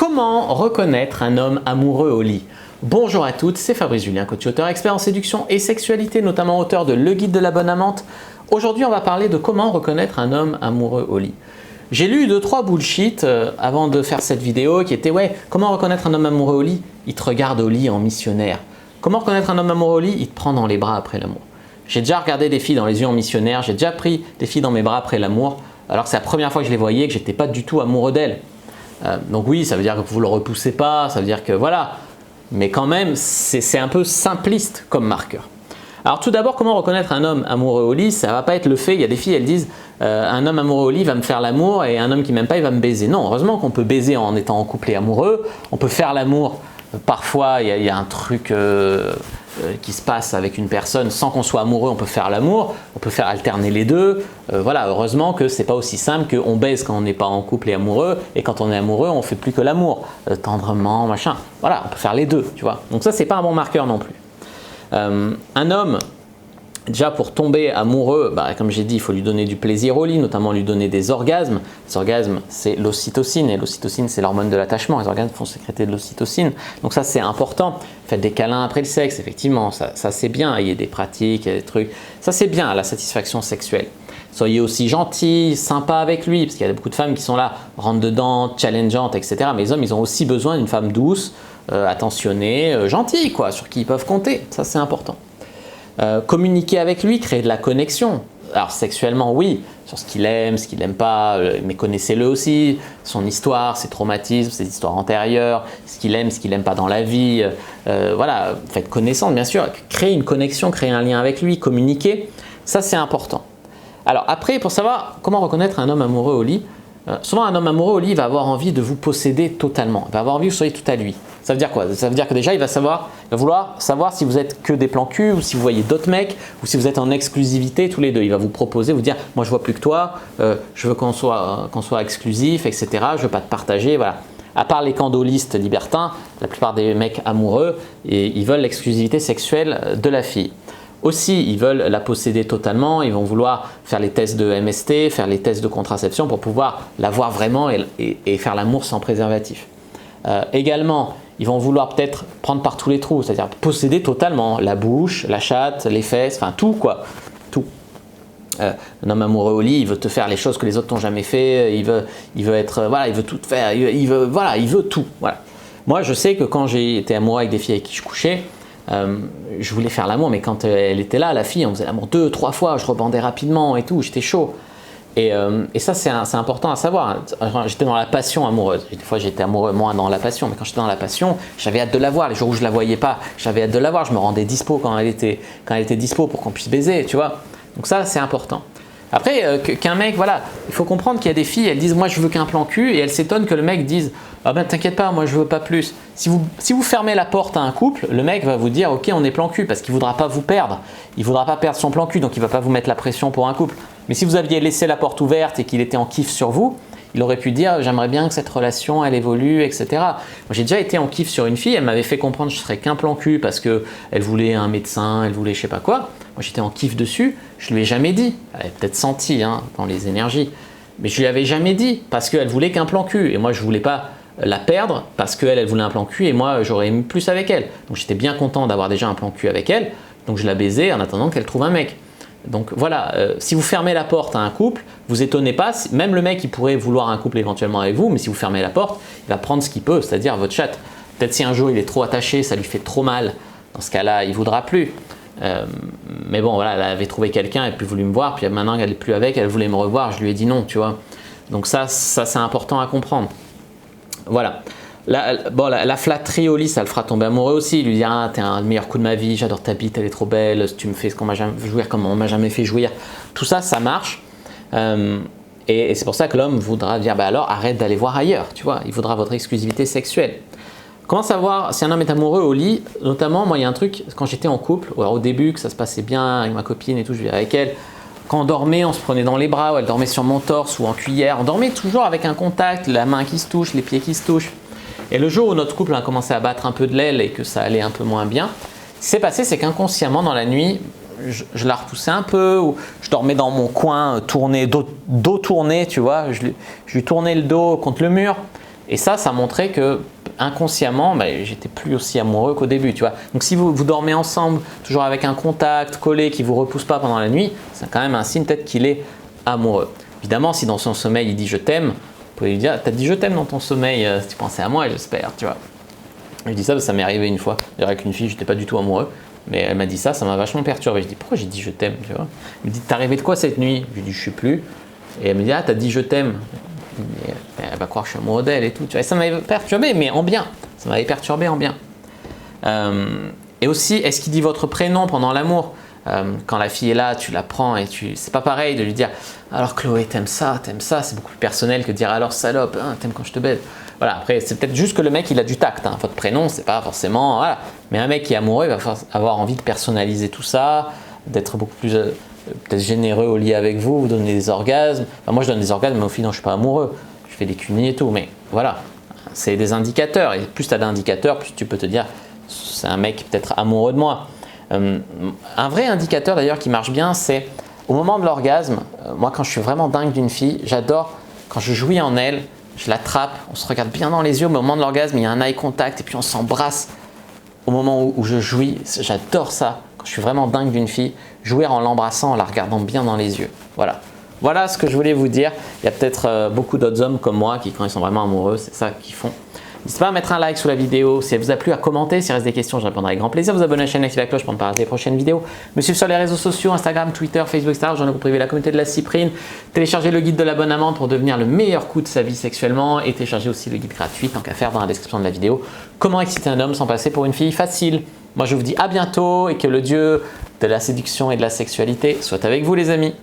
Comment reconnaître un homme amoureux au lit? Bonjour à toutes, c'est Fabrice Julien, coach auteur expert en séduction et sexualité, notamment auteur de Le Guide de la Bonne Amante. Aujourd'hui, on va parler de comment reconnaître un homme amoureux au lit. J'ai lu 2-3 bullshit avant de faire cette vidéo qui était ouais, comment reconnaître un homme amoureux au lit? Il te regarde au lit en missionnaire. Comment reconnaître un homme amoureux au lit? Il te prend dans les bras après l'amour. J'ai déjà regardé des filles dans les yeux en missionnaire, j'ai déjà pris des filles dans mes bras après l'amour, alors que c'est la première fois que je les voyais, que j'étais pas du tout amoureux d'elles. Donc oui, ça veut dire que vous ne le repoussez pas, ça veut dire que voilà. Mais quand même, c'est un peu simpliste comme marqueur. Alors tout d'abord, comment reconnaître un homme amoureux au lit? Ça ne va pas être le fait, il y a des filles, elles disent un homme amoureux au lit va me faire l'amour et un homme qui ne m'aime pas, il va me baiser. Non, heureusement qu'on peut baiser en étant en couple et amoureux. On peut faire l'amour. Parfois, il y a un truc qui se passe avec une personne sans qu'on soit amoureux, on peut faire l'amour, on peut faire alterner les deux. Voilà, heureusement que c'est pas aussi simple qu'on baise quand on n'est pas en couple et amoureux, et quand on est amoureux, on fait plus que l'amour, tendrement, machin. Voilà, on peut faire les deux, tu vois. Donc ça, c'est pas un bon marqueur non plus. Un homme, déjà pour tomber amoureux, comme j'ai dit, il faut lui donner du plaisir au lit, notamment lui donner des orgasmes. Les orgasmes, c'est l'ocytocine, et l'ocytocine, c'est l'hormone de l'attachement. Les orgasmes font sécréter de l'ocytocine. Donc ça, c'est important. Faites des câlins après le sexe, effectivement, ça c'est bien. Il y a des pratiques, il y a des trucs. Ça, c'est bien, la satisfaction sexuelle. Soyez aussi gentil, sympa avec lui, parce qu'il y a beaucoup de femmes qui sont là, rentre dedans, challengeantes, etc. Mais les hommes, ils ont aussi besoin d'une femme douce, attentionnée, gentille, quoi, sur qui ils peuvent compter. Ça, c'est important. Communiquer avec lui, créer de la connexion. Alors sexuellement, oui, sur ce qu'il aime, ce qu'il n'aime pas, mais connaissez-le aussi, son histoire, ses traumatismes, ses histoires antérieures, ce qu'il aime, ce qu'il n'aime pas dans la vie. Voilà, faites connaissance, bien sûr. Créer une connexion, créer un lien avec lui, communiquer, ça c'est important. Alors après, pour savoir comment reconnaître un homme amoureux au lit, souvent un homme amoureux au lit va avoir envie de vous posséder totalement. Il va avoir envie que vous soyez tout à lui. Ça veut dire quoi? Ça veut dire que déjà il va vouloir savoir si vous êtes que des plans cul ou si vous voyez d'autres mecs ou si vous êtes en exclusivité tous les deux. Il va vous proposer, vous dire moi je vois plus que toi, je veux qu'on soit exclusif, etc. Je veux pas te partager, voilà. À part les candolistes libertins, la plupart des mecs amoureux, ils veulent l'exclusivité sexuelle de la fille. Aussi, ils veulent la posséder totalement, ils vont vouloir faire les tests de MST, faire les tests de contraception pour pouvoir la voir vraiment et faire l'amour sans préservatif. Également, ils vont vouloir peut-être prendre par tous les trous, c'est-à-dire posséder totalement la bouche, la chatte, les fesses, enfin tout quoi, tout. Un homme amoureux au lit, il veut te faire les choses que les autres t'ont jamais fait, il veut être, voilà, il veut tout faire, il veut tout. Voilà. Moi, je sais que quand j'ai été amoureux avec des filles avec qui je couchais, je voulais faire l'amour, mais quand elle était là, la fille, on faisait l'amour 2-3 fois, je rebandais rapidement et tout, j'étais chaud. Et ça, c'est important à savoir. J'étais dans la passion amoureuse. Des fois, j'étais amoureux moins dans la passion, mais quand j'étais dans la passion, j'avais hâte de la voir. Les jours où je la voyais pas, j'avais hâte de la voir. Je me rendais dispo quand elle était dispo pour qu'on puisse baiser, tu vois. Donc ça, c'est important. Après, qu'un mec, voilà, il faut comprendre qu'il y a des filles, elles disent moi je veux qu'un plan cul, et elles s'étonnent que le mec dise ah ben t'inquiète pas, moi je veux pas plus. Si vous fermez la porte à un couple, le mec va vous dire ok on est plan cul parce qu'il voudra pas vous perdre, il voudra pas perdre son plan cul, donc il va pas vous mettre la pression pour un couple. Mais si vous aviez laissé la porte ouverte et qu'il était en kiff sur vous, il aurait pu dire j'aimerais bien que cette relation elle évolue, etc. Moi j'ai déjà été en kiff sur une fille, elle m'avait fait comprendre que je serais qu'un plan cul parce qu'elle voulait un médecin, elle voulait je sais pas quoi. Moi j'étais en kiff dessus, je lui ai jamais dit, elle avait peut-être senti dans les énergies, mais je lui avais jamais dit parce qu'elle voulait qu'un plan cul et moi je voulais pas la perdre parce qu'elle voulait un plan cul et moi j'aurais aimé plus avec elle. Donc j'étais bien content d'avoir déjà un plan cul avec elle, donc je la baisais en attendant qu'elle trouve un mec. Donc voilà, si vous fermez la porte à un couple, vous étonnez pas, même le mec il pourrait vouloir un couple éventuellement avec vous, mais si vous fermez la porte, il va prendre ce qu'il peut, c'est-à-dire votre chatte. Peut-être si un jour il est trop attaché, ça lui fait trop mal, dans ce cas-là il voudra plus. Mais bon voilà, elle avait trouvé quelqu'un, elle a plus voulu me voir, puis maintenant qu'elle n'est plus avec, elle voulait me revoir, je lui ai dit non, tu vois. Donc ça c'est important à comprendre. Voilà. La flatterie au lit, ça le fera tomber amoureux aussi. Il lui dit ah, t'es un meilleur coup de ma vie, j'adore ta bite, elle est trop belle, tu me fais ce qu'on m'a jamais jouir comme on m'a jamais fait jouir. Tout ça, ça marche. Et c'est pour ça que l'homme voudra dire bah alors arrête d'aller voir ailleurs, tu vois. Il voudra votre exclusivité sexuelle. Comment savoir si un homme est amoureux au lit? Notamment, moi, il y a un truc, quand j'étais en couple, alors au début, que ça se passait bien avec ma copine et tout, je vivais avec elle. Quand on dormait, on se prenait dans les bras, ou elle dormait sur mon torse ou en cuillère. On dormait toujours avec un contact, la main qui se touche, les pieds qui se touchent. Et le jour où notre couple a commencé à battre un peu de l'aile et que ça allait un peu moins bien, ce qui s'est passé, c'est qu'inconsciemment, dans la nuit, je la repoussais un peu, ou je dormais dans mon coin, tourné, dos tourné, tu vois, je lui tournais le dos contre le mur. Et ça montrait que inconsciemment, j'étais plus aussi amoureux qu'au début, tu vois. Donc si vous dormez ensemble, toujours avec un contact collé qui vous repousse pas pendant la nuit, c'est quand même un signe peut-être qu'il est amoureux. Évidemment, si dans son sommeil il dit je t'aime, vous pouvez lui dire, t'as dit je t'aime dans ton sommeil, si tu pensais à moi, j'espère, tu vois. Je dis ça parce que ça m'est arrivé une fois. Avec une fille, j'étais pas du tout amoureux, mais elle m'a dit ça m'a vachement perturbé. Je dis pourquoi j'ai dit je t'aime, tu vois. Elle me dit t'es arrivé de quoi cette nuit? Je lui dis je sais plus. Et elle me dit ah t'as dit je t'aime. Elle va croire que je suis amoureux d'elle et tout. Tu vois. Et ça m'avait perturbé, mais en bien. Ça m'avait perturbé en bien. Et aussi, est-ce qu'il dit votre prénom pendant l'amour? Quand la fille est là, tu la prends et c'est pas pareil de lui dire alors Chloé t'aimes ça, c'est beaucoup plus personnel que de dire alors salope, hein, t'aimes quand je te baise. Voilà, après c'est peut-être juste que le mec il a du tact, hein. Votre prénom c'est pas forcément, voilà. Mais un mec qui est amoureux il va avoir envie de personnaliser tout ça, d'être beaucoup plus peut-être généreux au lit avec vous donner des orgasmes. Enfin, moi je donne des orgasmes mais au final je suis pas amoureux, je fais des cunis et tout, mais voilà, c'est des indicateurs et plus tu as d'indicateurs, plus tu peux te dire c'est un mec peut-être amoureux de moi. Un vrai indicateur d'ailleurs qui marche bien, c'est au moment de l'orgasme. Moi quand je suis vraiment dingue d'une fille, j'adore quand je jouis en elle, je l'attrape, on se regarde bien dans les yeux, mais au moment de l'orgasme il y a un eye contact et puis on s'embrasse au moment où je jouis. J'adore ça, quand je suis vraiment dingue d'une fille, jouir en l'embrassant, en la regardant bien dans les yeux. Voilà ce que je voulais vous dire. Il y a peut-être beaucoup d'autres hommes comme moi qui quand ils sont vraiment amoureux, c'est ça qu'ils font. N'hésitez pas à mettre un like sous la vidéo, si elle vous a plu, à commenter, s'il reste des questions, je répondrai avec grand plaisir. Vous abonner à la chaîne, activer la cloche pour ne pas rater les prochaines vidéos. Me suivre sur les réseaux sociaux, Instagram, Twitter, Facebook, etc. J'en ai privé la communauté de la cyprine. Téléchargez le guide de la bonne amante pour devenir le meilleur coup de sa vie sexuellement et téléchargez aussi le guide gratuit, tant qu'à faire, dans la description de la vidéo. Comment exciter un homme sans passer pour une fille facile. Moi je vous dis à bientôt et que le dieu de la séduction et de la sexualité soit avec vous les amis.